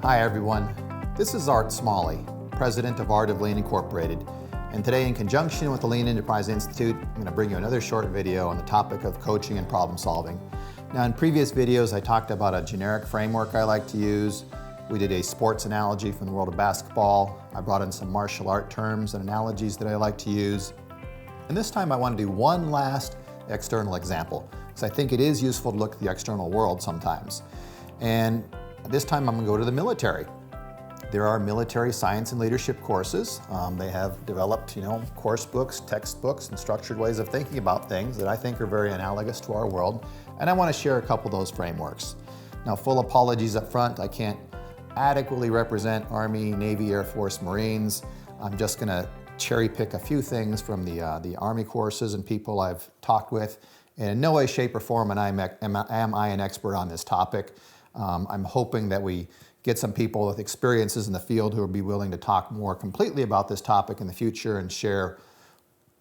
Hi everyone, this is Art Smalley, President of Art of Lean Incorporated, and today in conjunction with the Lean Enterprise Institute, I'm going to bring you another short video on the topic of coaching and problem solving. Now in previous videos I talked about a generic framework I like to use. We did a sports analogy from the world of basketball. I brought in some martial art terms and analogies that I like to use. And this time I want to do one last external example, because I think it is useful to look at the external world sometimes. And this time I'm going to go to the military. There are military science and leadership courses. They have developed, course books, textbooks, and structured ways of thinking about things that I think are very analogous to our world. And I want to share a couple of those frameworks. Now, full apologies up front. I can't adequately represent Army, Navy, Air Force, Marines. I'm just going to cherry pick a few things from the Army courses and people I've talked with. And in no way, shape, or form am I an expert on this topic. I'm hoping that we get some people with experiences in the field who will be willing to talk more completely about this topic in the future and share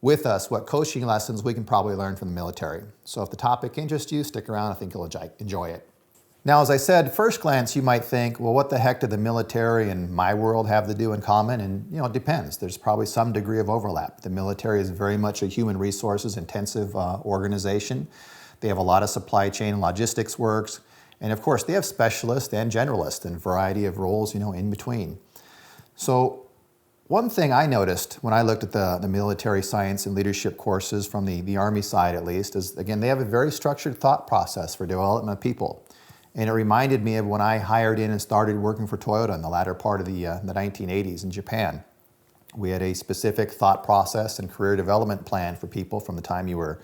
with us what coaching lessons we can probably learn from the military. So if the topic interests you, stick around. I think you'll enjoy it. Now, as I said, first glance, you might think, well, what the heck do the military and my world have to do in common? And, it depends. There's probably some degree of overlap. The military is very much a human resources intensive organization. They have a lot of supply chain and logistics works. And of course, they have specialists and generalists and a variety of roles, in between. So one thing I noticed when I looked at the military science and leadership courses from the Army side at least is, again, they have a very structured thought process for development of people. And it reminded me of when I hired in and started working for Toyota in the latter part of the 1980s in Japan. We had a specific thought process and career development plan for people from the time you were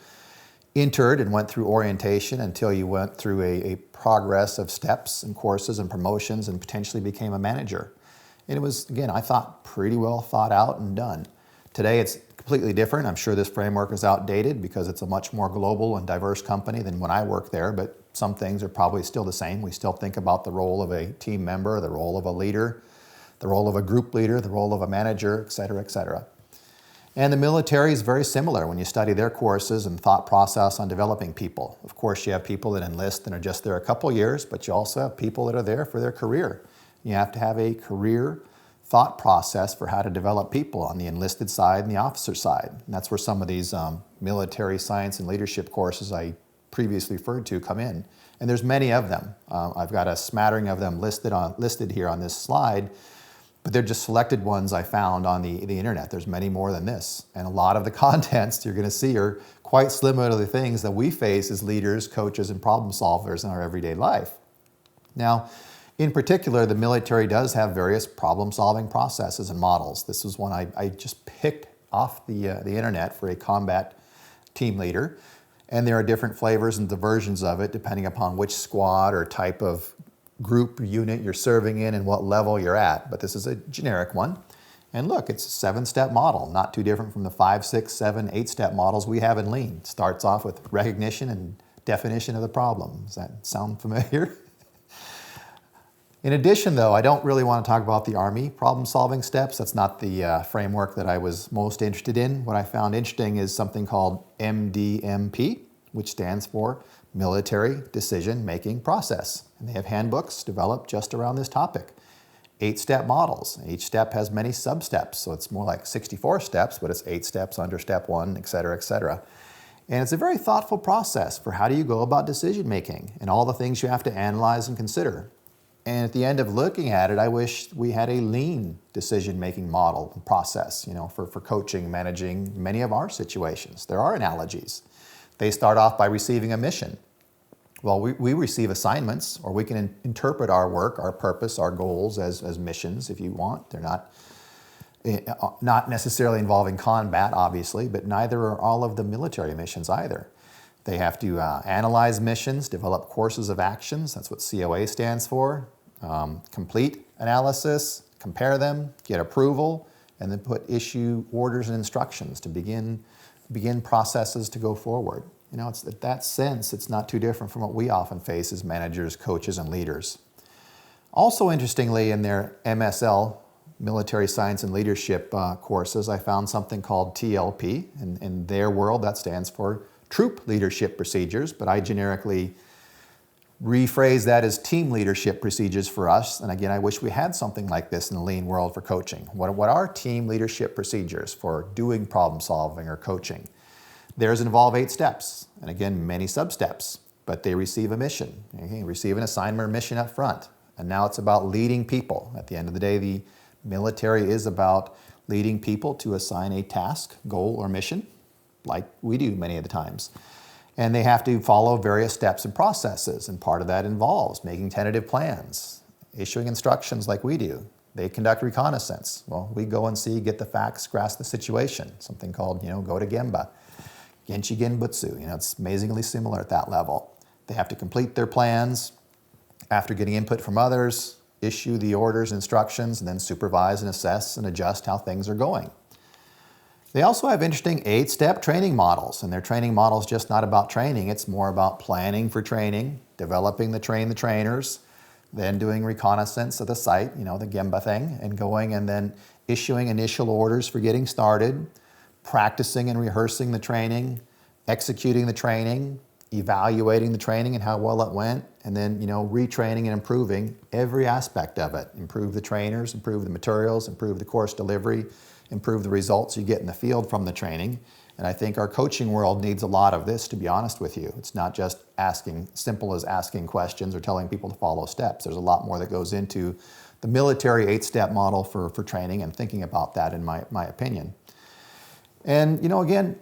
entered and went through orientation until you went through a progress of steps and courses and promotions and potentially became a manager. And it was, again, I thought pretty well thought out and done. Today it's completely different. I'm sure this framework is outdated because it's a much more global and diverse company than when I worked there, but some things are probably still the same. We still think about the role of a team member, the role of a leader, the role of a group leader, the role of a manager, et cetera, et cetera. And the military is very similar when you study their courses and thought process on developing people. Of course, you have people that enlist and are just there a couple years, but you also have people that are there for their career. You have to have a career thought process for how to develop people on the enlisted side and the officer side. And that's where some of these military science and leadership courses I previously referred to come in. And there's many of them. I've got a smattering of them listed here on this slide. But they're just selected ones I found on the internet. There's many more than this. And a lot of the contents you're going to see are quite similar to the things that we face as leaders, coaches, and problem solvers in our everyday life. Now, in particular, the military does have various problem-solving processes and models. This is one I just picked off the internet for a combat team leader. And there are different flavors and versions of it depending upon which squad or type of group unit you're serving in and what level you're at, but this is a generic one. And look, it's a 7-step model, not too different from the 5, 6, 7, 8-step models we have in Lean. It starts off with recognition and definition of the problem. Does that sound familiar? In addition, though, I don't really want to talk about the Army problem-solving steps. That's not the framework that I was most interested in. What I found interesting is something called MDMP, which stands for Military Decision-Making Process. And they have handbooks developed just around this topic. 8-step models. Each step has many sub-steps, so it's more like 64 steps, but it's 8 steps under step 1, et cetera, et cetera. And it's a very thoughtful process for how do you go about decision-making and all the things you have to analyze and consider. And at the end of looking at it, I wish we had a lean decision-making model and process, for coaching, managing many of our situations. There are analogies. They start off by receiving a mission. Well, we receive assignments, or we can interpret our work, our purpose, our goals as missions if you want. They're not necessarily involving combat, obviously, but neither are all of the military missions either. They have to analyze missions, develop courses of actions. That's what COA stands for. Complete analysis, compare them, get approval, and then issue orders and instructions to begin processes to go forward. It's in that sense, it's not too different from what we often face as managers, coaches, and leaders. Also, interestingly, in their MSL, Military Science and Leadership courses, I found something called TLP. In their world, that stands for Troop Leadership Procedures, but I generically rephrase that as team leadership procedures for us. And again, I wish we had something like this in the lean world for coaching. What are team leadership procedures for doing problem solving or coaching? Theirs involve 8 steps, and again, many sub-steps, but they receive a mission. Okay? Receive an assignment or mission up front. And now it's about leading people. At the end of the day, the military is about leading people to assign a task, goal, or mission, like we do many of the times. And they have to follow various steps and processes, and part of that involves making tentative plans, issuing instructions like we do. They conduct reconnaissance. Well, we go and see, get the facts, grasp the situation, something called, go to Gemba, Genchi Genbutsu. It's amazingly similar at that level. They have to complete their plans after getting input from others, issue the orders, instructions, and then supervise and assess and adjust how things are going. They also have interesting 8-step training models, and their training model is just not about training. It's more about planning for training, developing the trainers, then doing reconnaissance of the site, the Gemba thing, and going and then issuing initial orders for getting started, practicing and rehearsing the training, executing the training, evaluating the training and how well it went, and then retraining and improving every aspect of it. Improve the trainers, improve the materials, improve the course delivery, improve the results you get in the field from the training. And I think our coaching world needs a lot of this, to be honest with you. It's not just simple as asking questions or telling people to follow steps. There's a lot more that goes into the military 8-step model for training and thinking about that, in my opinion. And again,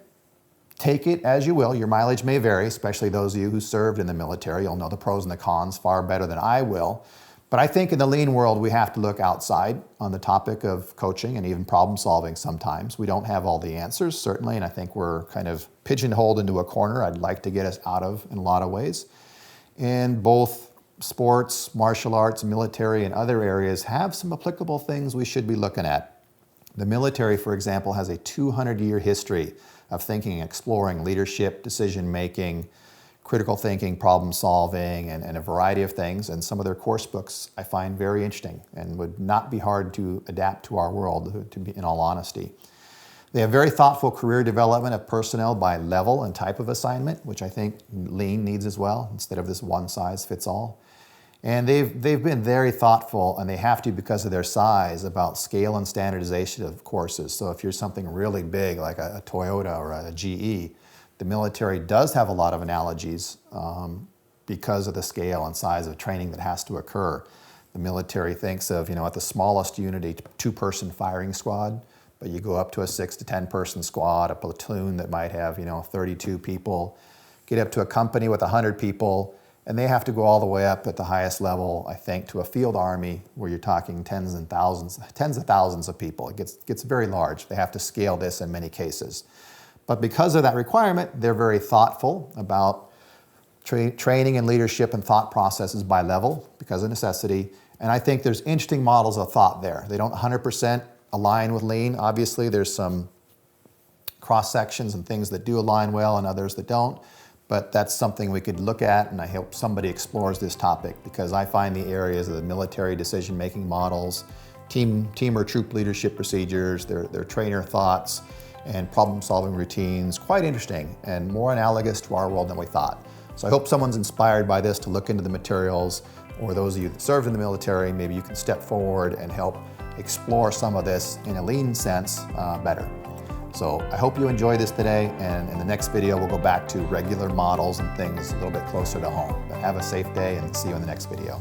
take it as you will. Your mileage may vary, especially those of you who served in the military. You'll know the pros and the cons far better than I will. But I think in the lean world, we have to look outside on the topic of coaching and even problem solving sometimes. We don't have all the answers, certainly, and I think we're kind of pigeonholed into a corner I'd like to get us out of in a lot of ways. And both sports, martial arts, military, and other areas have some applicable things we should be looking at. The military, for example, has a 200-year history of thinking, exploring leadership, decision-making, critical thinking, problem solving, and a variety of things. And some of their course books I find very interesting and would not be hard to adapt to our world, to be, in all honesty. They have very thoughtful career development of personnel by level and type of assignment, which I think lean needs as well, instead of this one-size-fits-all. And they've been very thoughtful, and they have to because of their size, about scale and standardization of courses. So if you're something really big like a Toyota or a GE, the military does have a lot of analogies because of the scale and size of training that has to occur. The military thinks of, at the smallest unit, a 2-person firing squad, but you go up to a 6 to 10-person squad, a platoon that might have, 32 people, get up to a company with 100 people, and they have to go all the way up at the highest level, I think, to a field army where you're talking tens of thousands of people. It gets very large. They have to scale this in many cases. But because of that requirement, they're very thoughtful about training and leadership and thought processes by level because of necessity. And I think there's interesting models of thought there. They don't 100% align with lean. Obviously, there's some cross-sections and things that do align well and others that don't. But that's something we could look at, and I hope somebody explores this topic because I find the areas of the military decision-making models, team or troop leadership procedures, their trainer thoughts, and problem-solving routines quite interesting and more analogous to our world than we thought. So I hope someone's inspired by this to look into the materials, or those of you that served in the military, maybe you can step forward and help explore some of this in a lean sense better. So I hope you enjoy this today, and in the next video we'll go back to regular models and things a little bit closer to home. But have a safe day and see you in the next video.